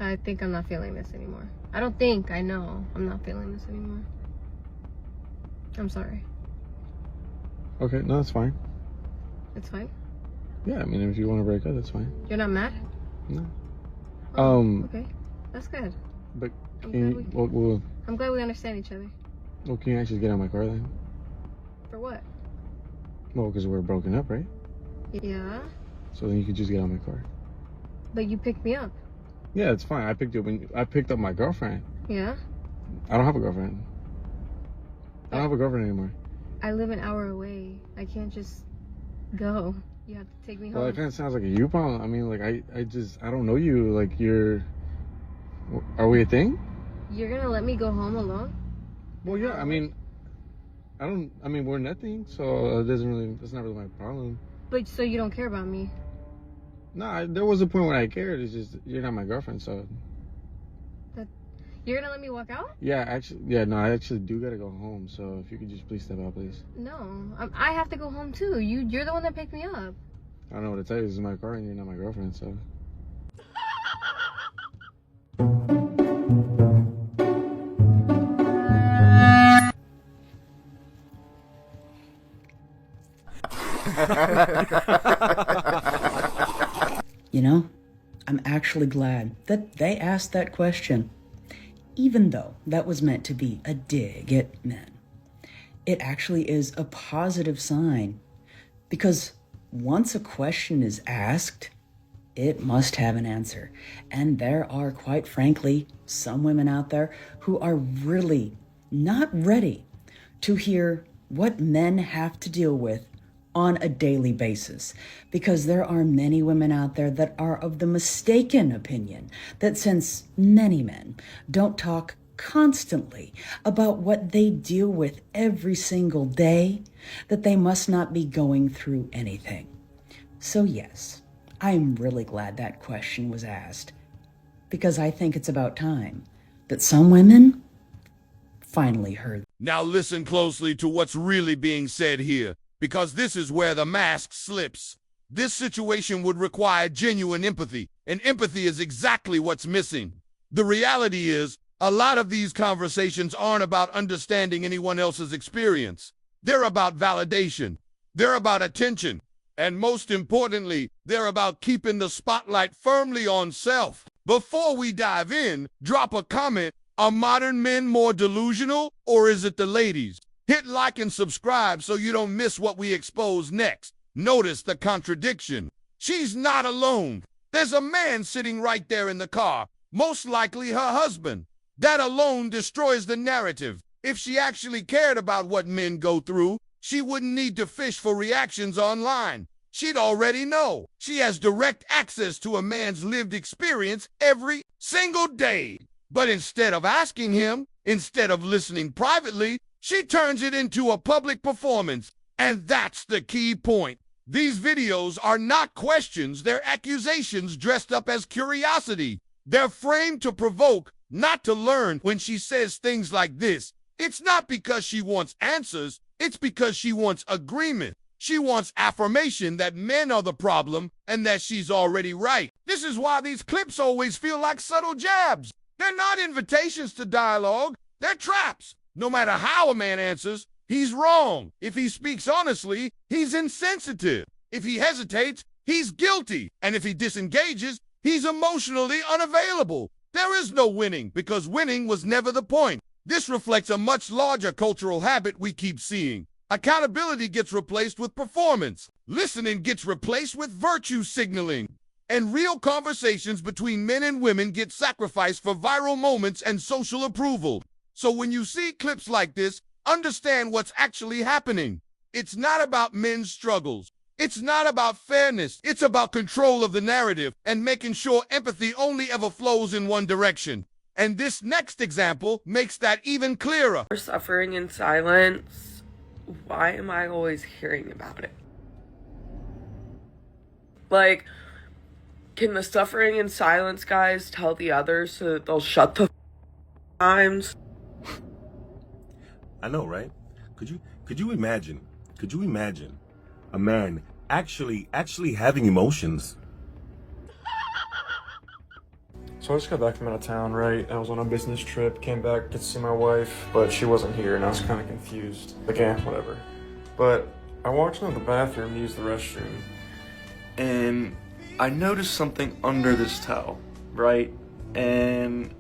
I think I'm not feeling this anymore. I don't think, I know I'm not feeling this anymore. I'm sorry. Okay, no, that's fine. It's fine? Yeah, I mean, if you want to break up, that's fine. You're not mad? No. Okay. That's good. But I'm glad we understand each other. Well, can you actually get out of my car then? For what? Well, because we're broken up, right? Yeah. So then you could just get out of my car. But you picked me up. Yeah, it's fine. I picked you up when I picked up my girlfriend. Yeah? I don't have a girlfriend. I don't have a girlfriend anymore. I live an hour away. I can't just go. You have to take me home. Well, it kind of sounds like a you problem. I mean, like, I don't know you. Like, are we a thing? You're gonna let me go home alone? Well, yeah, I mean, we're nothing, so that's not really my problem. But, so you don't care about me? No, there was a point when I cared. It's just, you're not my girlfriend, so. You're gonna let me walk out? Yeah, I actually do gotta go home, so if you could just please step out, please. No, I have to go home too. You're the one that picked me up. I don't know what to tell you. This is my car and you're not my girlfriend, so. You know, I'm actually glad that they asked that question. Even though that was meant to be a dig at men, it actually is a positive sign. Because once a question is asked, it must have an answer. And there are, quite frankly, some women out there who are really not ready to hear what men have to deal with on a daily basis, because there are many women out there that are of the mistaken opinion that since many men don't talk constantly about what they deal with every single day, that they must not be going through anything. So yes, I'm really glad that question was asked, because I think it's about time that some women finally heard. Now listen closely to what's really being said here, because this is where the mask slips. This situation would require genuine empathy, and empathy is exactly what's missing. The reality is, a lot of these conversations aren't about understanding anyone else's experience. They're about validation. They're about attention. And most importantly, they're about keeping the spotlight firmly on self. Before we dive in, drop a comment. Are modern men more delusional, or is it the ladies? Hit like and subscribe so you don't miss what we expose next. Notice the contradiction. She's not alone. There's a man sitting right there in the car, most likely her husband. That alone destroys the narrative. If she actually cared about what men go through, she wouldn't need to fish for reactions online. She'd already know. She has direct access to a man's lived experience every single day. But instead of asking him, instead of listening privately, she turns it into a public performance. And that's the key point. These videos are not questions, they're accusations dressed up as curiosity. They're framed to provoke, not to learn. When she says things like this, it's not because she wants answers, it's because she wants agreement. She wants affirmation that men are the problem and that she's already right. This is why these clips always feel like subtle jabs. They're not invitations to dialogue, they're traps. No matter how a man answers, he's wrong. If he speaks honestly, he's insensitive. If he hesitates, he's guilty. And if he disengages, he's emotionally unavailable. There is no winning, because winning was never the point. This reflects a much larger cultural habit we keep seeing. Accountability gets replaced with performance. Listening gets replaced with virtue signaling. And real conversations between men and women get sacrificed for viral moments and social approval. So when you see clips like this, understand what's actually happening. It's not about men's struggles. It's not about fairness. It's about control of the narrative and making sure empathy only ever flows in one direction. And this next example makes that even clearer. Suffering in silence. Why am I always hearing about it? Like, can the suffering in silence guys tell the others so that they'll shut the times? I know, right? Could you imagine a man actually having emotions? So I just got back from out of town, right? I was on a business trip, came back to see my wife, but she wasn't here and I was kind of confused. Like, whatever. But I walked into the bathroom to use the restroom and I noticed something under this towel, right? And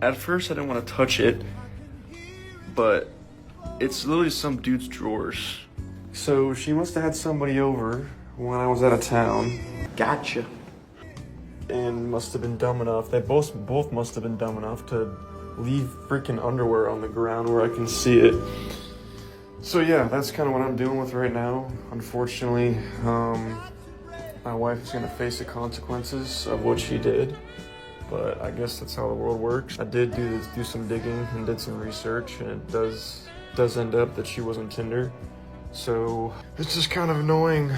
at first I didn't want to touch it, but it's literally some dude's drawers. So she must have had somebody over when I was out of town. Gotcha. And must have been dumb enough. They both must have been dumb enough to leave freaking underwear on the ground where I can see it. So yeah, that's kind of what I'm dealing with right now. Unfortunately, my wife is gonna face the consequences of what she did. But I guess that's how the world works. I did do some digging and did some research, and it does end up that she was on Tinder. So it's just kind of annoying.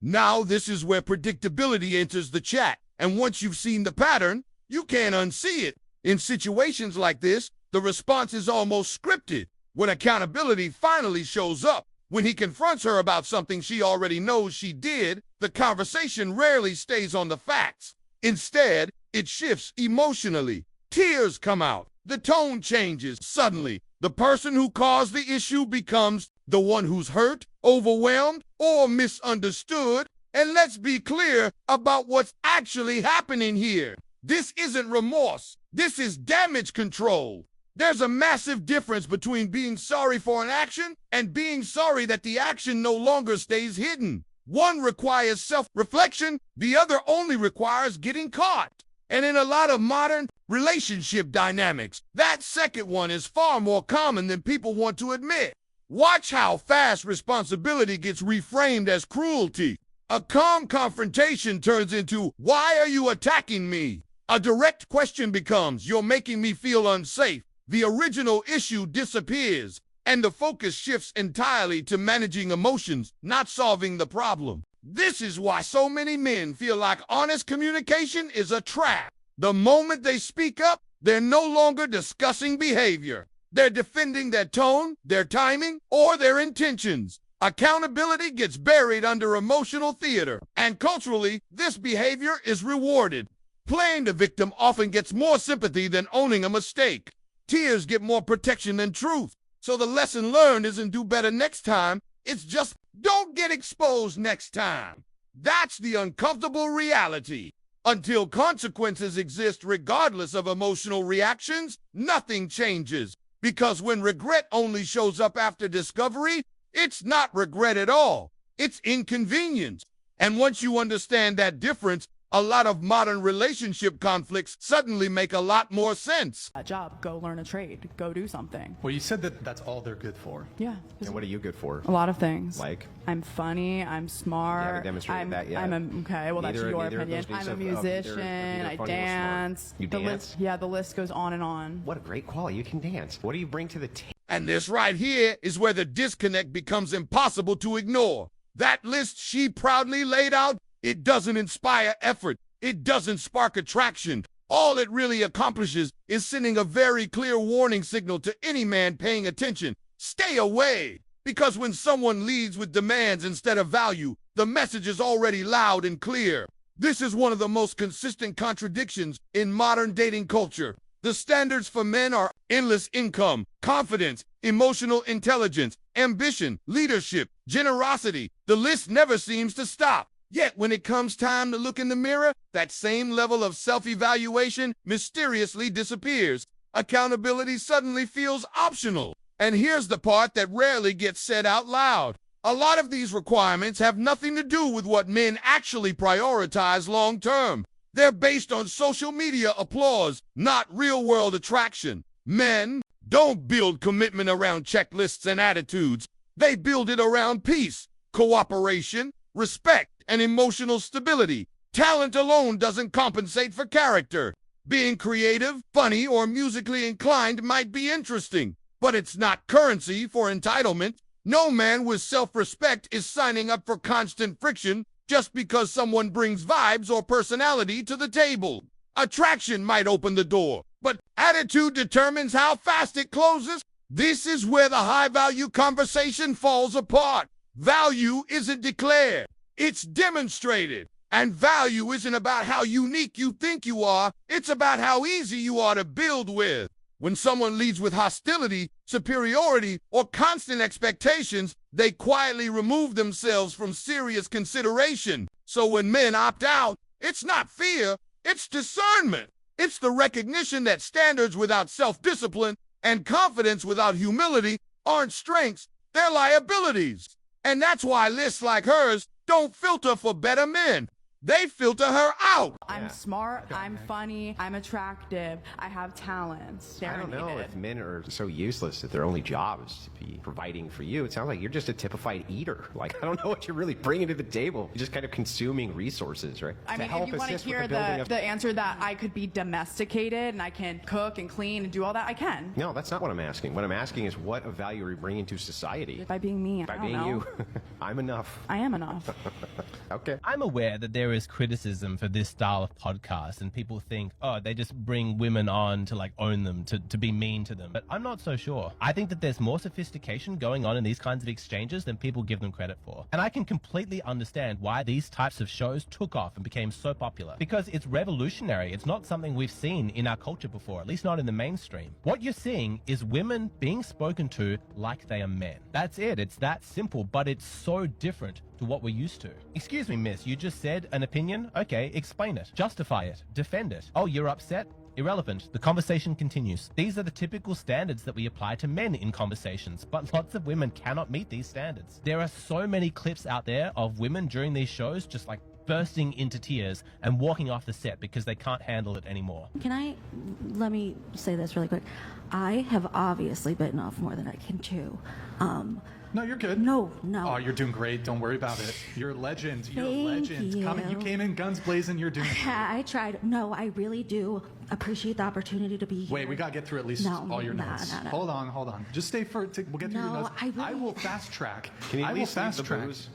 Now this is where predictability enters the chat, and once you've seen the pattern, you can't unsee it. In situations like this, the response is almost scripted. When accountability finally shows up, when he confronts her about something she already knows she did, the conversation rarely stays on the facts. Instead, it shifts emotionally. Tears come out. The tone changes. Suddenly, the person who caused the issue becomes the one who's hurt, overwhelmed, or misunderstood. And let's be clear about what's actually happening here. This isn't remorse. This is damage control. There's a massive difference between being sorry for an action and being sorry that the action no longer stays hidden. One requires self-reflection, the other only requires getting caught. And in a lot of modern relationship dynamics, that second one is far more common than people want to admit. Watch how fast responsibility gets reframed as cruelty. A calm confrontation turns into, "Why are you attacking me?" A direct question becomes, "You're making me feel unsafe." The original issue disappears, and the focus shifts entirely to managing emotions, not solving the problem. This is why so many men feel like honest communication is a trap. The moment they speak up, they're no longer discussing behavior. They're defending their tone, their timing, or their intentions. Accountability gets buried under emotional theater, and culturally, this behavior is rewarded. Playing the victim often gets more sympathy than owning a mistake. Tears get more protection than truth. So the lesson learned isn't do better next time, it's just don't get exposed next time. That's the uncomfortable reality. Until consequences exist regardless of emotional reactions, nothing changes. Because when regret only shows up after discovery, it's not regret at all. It's inconvenience. And once you understand that difference, a lot of modern relationship conflicts suddenly make a lot more sense. A job, go learn a trade, go do something. Well, you said that that's all they're good for. Yeah. And what are you good for? A lot of things. Like? I'm funny, I'm smart. You haven't demonstrated that yet. Okay, well, that's your opinion. I'm a musician, I dance. You dance? The list goes on and on. What a great quality. You can dance. What do you bring to the table? And this right here is where the disconnect becomes impossible to ignore. That list she proudly laid out, it doesn't inspire effort. It doesn't spark attraction. All it really accomplishes is sending a very clear warning signal to any man paying attention. Stay away. Because when someone leads with demands instead of value, the message is already loud and clear. This is one of the most consistent contradictions in modern dating culture. The standards for men are endless income, confidence, emotional intelligence, ambition, leadership, generosity. The list never seems to stop. Yet when it comes time to look in the mirror, that same level of self-evaluation mysteriously disappears. Accountability suddenly feels optional. And here's the part that rarely gets said out loud. A lot of these requirements have nothing to do with what men actually prioritize long-term. They're based on social media applause, not real-world attraction. Men don't build commitment around checklists and attitudes. They build it around peace, cooperation, respect, and emotional stability. Talent alone doesn't compensate for character. Being creative, funny, or musically inclined might be interesting, but it's not currency for entitlement. No man with self-respect is signing up for constant friction just because someone brings vibes or personality to the table. Attraction might open the door, but attitude determines how fast it closes. This is where the high-value conversation falls apart. Value isn't declared. It's demonstrated. And value isn't about how unique you think you are, it's about how easy you are to build with. When someone leads with hostility, superiority, or constant expectations, they quietly remove themselves from serious consideration. So when men opt out, it's not fear, it's discernment. It's the recognition that standards without self-discipline and confidence without humility aren't strengths, they're liabilities. And that's why lists like hers don't filter for better men. They filter her out. I'm smart, I'm funny, I'm attractive, I have talents. I don't know if men are so useless that their only job is to be providing for you. It sounds like you're just a typified eater. Like, I don't know what you're really bringing to the table. You're just kind of consuming resources, right? I mean, if you want to hear the answer that I could be domesticated and I can cook and clean and do all that, I can. No, that's not what I'm asking. What I'm asking is what of value are you bringing to society? By being me, By I don't being know. you. I'm enough. I am enough. Okay. I'm aware that there is criticism for this style of podcast, and people think, oh, they just bring women on to like own them, to be mean to them. But I'm not so sure. I think that there's more sophistication going on in these kinds of exchanges than people give them credit for. And I can completely understand why these types of shows took off and became so popular. Because it's revolutionary. It's not something we've seen in our culture before, at least not in the mainstream. What you're seeing is women being spoken to like they are men. That's it. It's that simple, but it's so different to what we're used to. Excuse me, miss, you just said an opinion? Okay, explain it. Justify it. Defend it. Oh, you're upset? Irrelevant. The conversation continues. These are the typical standards that we apply to men in conversations, but lots of women cannot meet these standards. There are so many clips out there of women during these shows just like bursting into tears and walking off the set because they can't handle it anymore. Let me say this really quick. I have obviously bitten off more than I can chew. No, you're good. No. Oh, you're doing great. Don't worry about it. You're a legend. You're a legend. You came in guns blazing. You're doing great. I tried. No, I really do appreciate the opportunity to be here. Wait, we gotta get through at least all your notes. No. Hold on. Just stay we'll get through your notes. I will fast track. Can you I at will least leave fast the track. booze?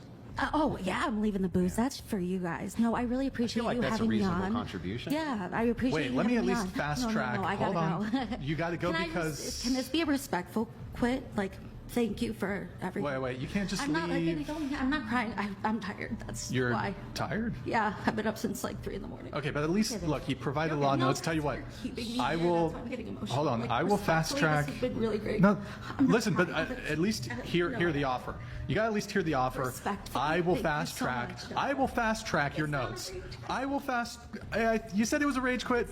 Oh, yeah, I'm leaving the booze. That's for you guys. No, I really appreciate like you that's a having me reasonable on. contribution. Yeah, I appreciate Wait, you let me at having least on. fast track. No, I gotta Hold on. go. You gotta go because... Can this be a respectful quit? Like, thank you for everything. Wait, you can't just I'm leave. not letting it go. I'm not crying. I'm tired. That's You're why. tired? Yeah, I've been up since like 3 in the morning. Okay, but at least, look, he provided a lot of notes. Tell you what, I will, hold on, I will fast track. This has been really great. No, listen, but at least hear the offer. You gotta at least hear the offer. Respectfully. I will Thank you fast so track. much. I will fast track your notes. I will fast. You said it was a rage quit.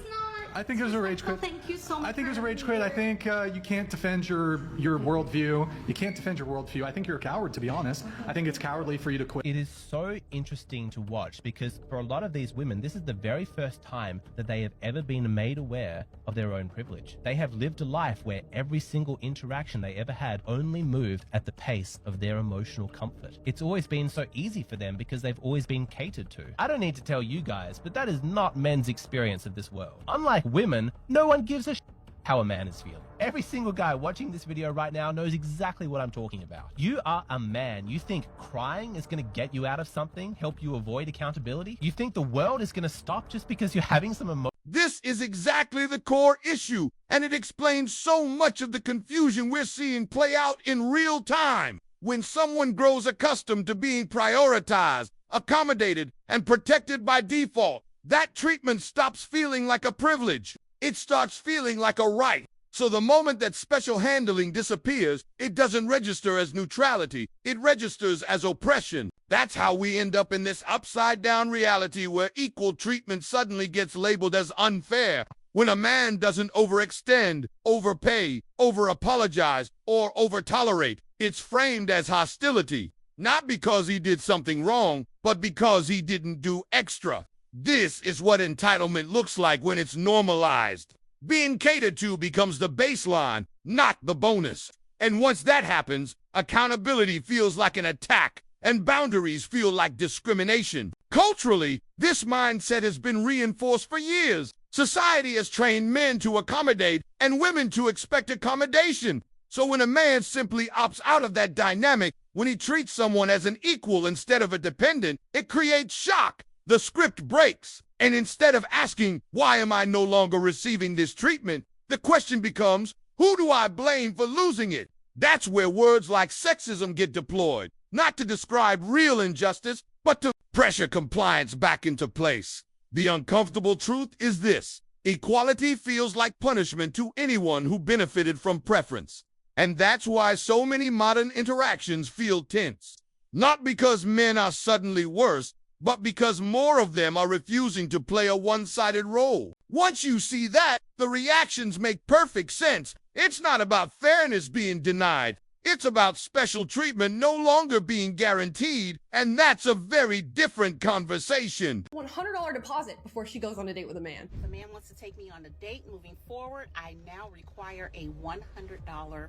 I think it was a rage quit. Thank you so much. I think it was a rage quit. I think you can't defend your worldview. You can't defend your worldview. I think you're a coward, to be honest. I think it's cowardly for you to quit. It is so interesting to watch because for a lot of these women, this is the very first time that they have ever been made aware of their own privilege. They have lived a life where every single interaction they ever had only moved at the pace of their emotional comfort. It's always been so easy for them because they've always been catered to. I don't need to tell you guys, but that is not men's experience of this world. Unlike women, no one gives a how a man is feeling. Every single guy watching this video right now knows exactly what I'm talking about. You are a man. You think crying is going to get you out of something, help you avoid accountability? You think the world is going to stop just because you're having some emotion? This is exactly the core issue, and it explains so much of the confusion we're seeing play out in real time. When someone grows accustomed to being prioritized, accommodated, and protected by default, that treatment stops feeling like a privilege. It starts feeling like a right. So the moment that special handling disappears, it doesn't register as neutrality. It registers as oppression. That's how we end up in this upside-down reality where equal treatment suddenly gets labeled as unfair. When a man doesn't overextend, overpay, over-apologize, or over-tolerate, it's framed as hostility. Not because he did something wrong, but because he didn't do extra. This is what entitlement looks like when it's normalized. Being catered to becomes the baseline, not the bonus. And once that happens, accountability feels like an attack, and boundaries feel like discrimination. Culturally, this mindset has been reinforced for years. Society has trained men to accommodate and women to expect accommodation. So when a man simply opts out of that dynamic, when he treats someone as an equal instead of a dependent, it creates shock. The script breaks, and instead of asking, why am I no longer receiving this treatment, the question becomes, who do I blame for losing it? That's where words like sexism get deployed, not to describe real injustice, but to pressure compliance back into place. The uncomfortable truth is this: equality feels like punishment to anyone who benefited from preference. And that's why so many modern interactions feel tense. Not because men are suddenly worse, but because more of them are refusing to play a one-sided role. Once you see that, the reactions make perfect sense. It's not about fairness being denied. It's about special treatment no longer being guaranteed, and that's a very different conversation. $100 deposit before she goes on a date with a man. If a man wants to take me on a date moving forward, I now require a $100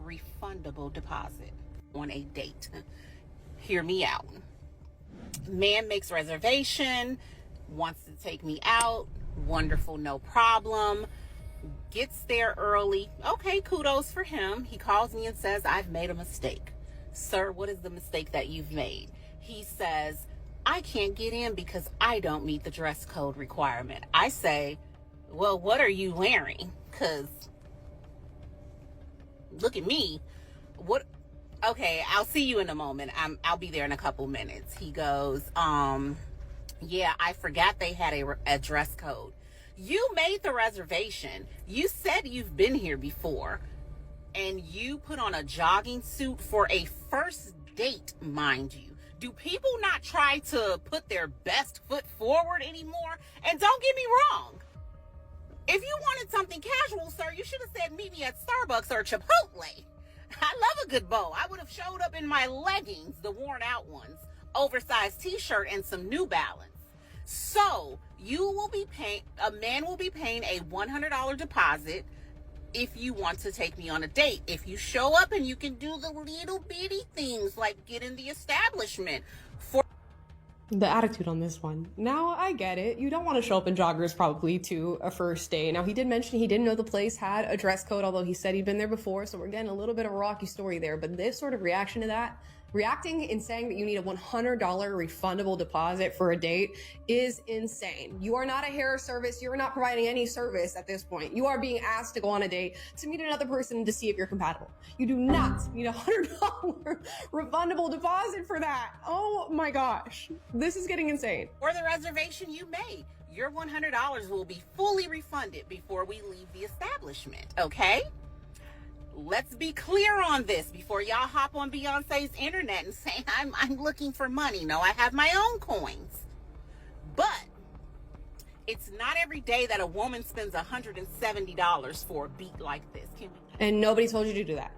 refundable deposit on a date. Hear me out. Man makes reservation, wants to take me out, wonderful, no problem. Gets there early. Okay, kudos for him. He calls me and says, I've made a mistake. Sir, what is the mistake that you've made? He says, I can't get in because I don't meet the dress code requirement. I say, well, what are you wearing? Because look at me. What? Okay, I'll see you in a moment. I'll be there in a couple minutes. He goes, yeah, I forgot they had a dress code. You made the reservation. You said you've been here before. And you put on a jogging suit for a first date, mind you. Do people not try to put their best foot forward anymore? And don't get me wrong. If you wanted something casual, sir, you should have said meet me at Starbucks or Chipotle. I love a good bow. I would have showed up in my leggings, the worn out ones, oversized t-shirt, and some New Balance. So a man will be paying a $100 deposit if you want to take me on a date. If you show up and you can do the little bitty things like get in the establishment for The attitude on this one. Now, I get it. You don't want to show up in joggers probably to a first date. Now, he did mention he didn't know the place had a dress code, although he said he'd been there before, so we're getting a little bit of a rocky story there. But this sort of reaction to that, reacting and saying that you need a $100 refundable deposit for a date is insane. You are not a hair service. You're not providing any service at this point. You are being asked to go on a date to meet another person to see if you're compatible. You do not need a $100 refundable deposit for that. Oh my gosh. This is getting insane. Or the reservation you made. Your $100 will be fully refunded before we leave the establishment, okay? Let's be clear on this before y'all hop on Beyonce's internet and say I'm looking for money. No, I have my own coins. But it's not every day that a woman spends $170 for a beat like this. Can we? And nobody told you to do that.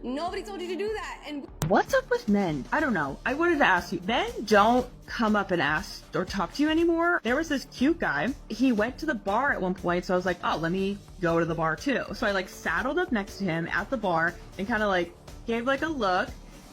Nobody told you to do that. And what's up with men? I don't know. I wanted to ask you. Men don't come up and ask or talk to you anymore. There was this cute guy. He went to the bar at one point, so I was like, oh, let me go to the bar too. So I saddled up next to him at the bar and kind of gave a look.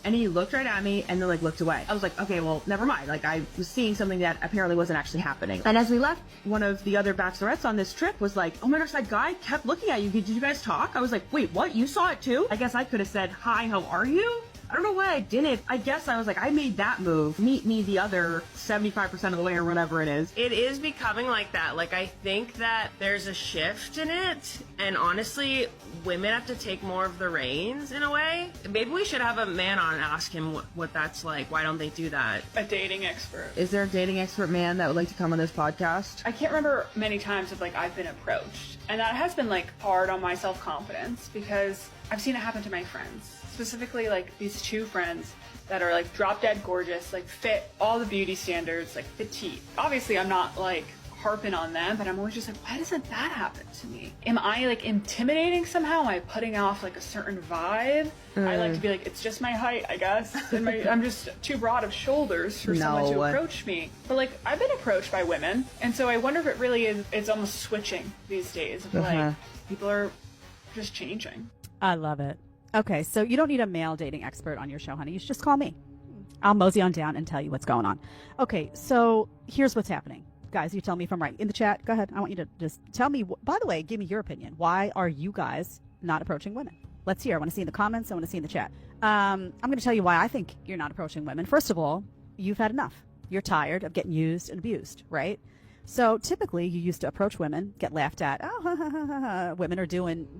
And he looked right at me and then looked away. I was like, okay, well, never mind. I was seeing something that apparently wasn't actually happening. And as we left, one of the other bachelorettes on this trip was like, oh my gosh, that guy kept looking at you. Did you guys talk? I was like, wait, what? You saw it too? I guess I could have said, hi, how are you? I don't know why I didn't. I guess I was like, I made that move. Meet me the other 75% of the way or whatever it is. It is becoming like that. I think that there's a shift in it. And honestly, women have to take more of the reins in a way. Maybe we should have a man on and ask him what that's like. Why don't they do that? A dating expert. Is there a dating expert man that would like to come on this podcast? I can't remember many times of I've been approached. And that has been hard on my self-confidence because I've seen it happen to my friends. Specifically these two friends that are drop dead gorgeous, fit all the beauty standards, petite. Obviously I'm not harping on them, but I'm always just why doesn't that happen to me? Am I intimidating somehow? Am I putting off a certain vibe? I like to be it's just my height, I guess. And I'm just too broad of shoulders for someone to approach me. But I've been approached by women, and so I wonder if it really is, it's almost switching these days. People are just changing. I love it. Okay, so you don't need a male dating expert on your show, honey. You should just call me. I'll mosey on down and tell you what's going on. Okay, so here's what's happening. Guys, you tell me if I'm right. In the chat, go ahead. I want you to just tell me, by the way, give me your opinion. Why are you guys not approaching women? Let's hear. I want to see in the comments. I want to see in the chat. I'm going to tell you why I think you're not approaching women. First of all, you've had enough. You're tired of getting used and abused, right? So typically you used to approach women, get laughed at. Oh, women are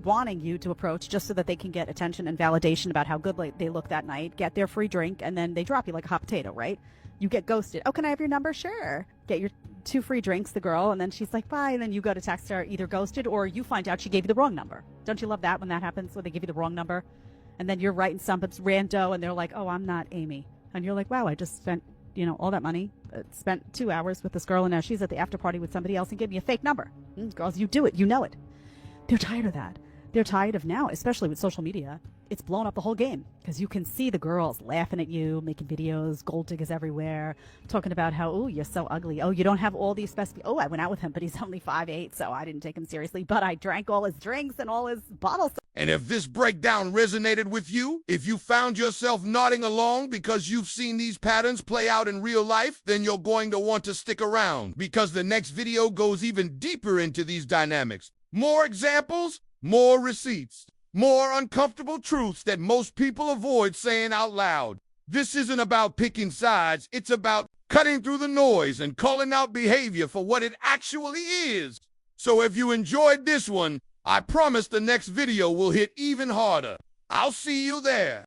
wanting you to approach just so that they can get attention and validation about how good they look that night, get their free drink, and then they drop you like a hot potato, right? You get ghosted. Oh, can I have your number? Sure. Get your 2 free drinks, the girl, and then she's like, bye. And then you go to text her, either ghosted or you find out she gave you the wrong number. Don't you love that when that happens, when they give you the wrong number? And then you're writing some rando and they're like, oh, I'm not Amy. And you're like, wow, I just spent, all that money, spent 2 hours with this girl, and now she's at the after party with somebody else and gave me a fake number. Girls, you do it. You know it. They're tired of that. They're tired of now, especially with social media. It's blown up the whole game because you can see the girls laughing at you, making videos, gold diggers everywhere, talking about how, oh, you're so ugly. Oh, you don't have all these specific. Oh, I went out with him, but he's only 5'8", so I didn't take him seriously. But I drank all his drinks and all his bottles. And if this breakdown resonated with you, if you found yourself nodding along because you've seen these patterns play out in real life, then you're going to want to stick around because the next video goes even deeper into these dynamics. More examples, more receipts. More uncomfortable truths that most people avoid saying out loud. This isn't about picking sides. It's about cutting through the noise and calling out behavior for what it actually is. So if you enjoyed this one, I promise the next video will hit even harder. I'll see you there.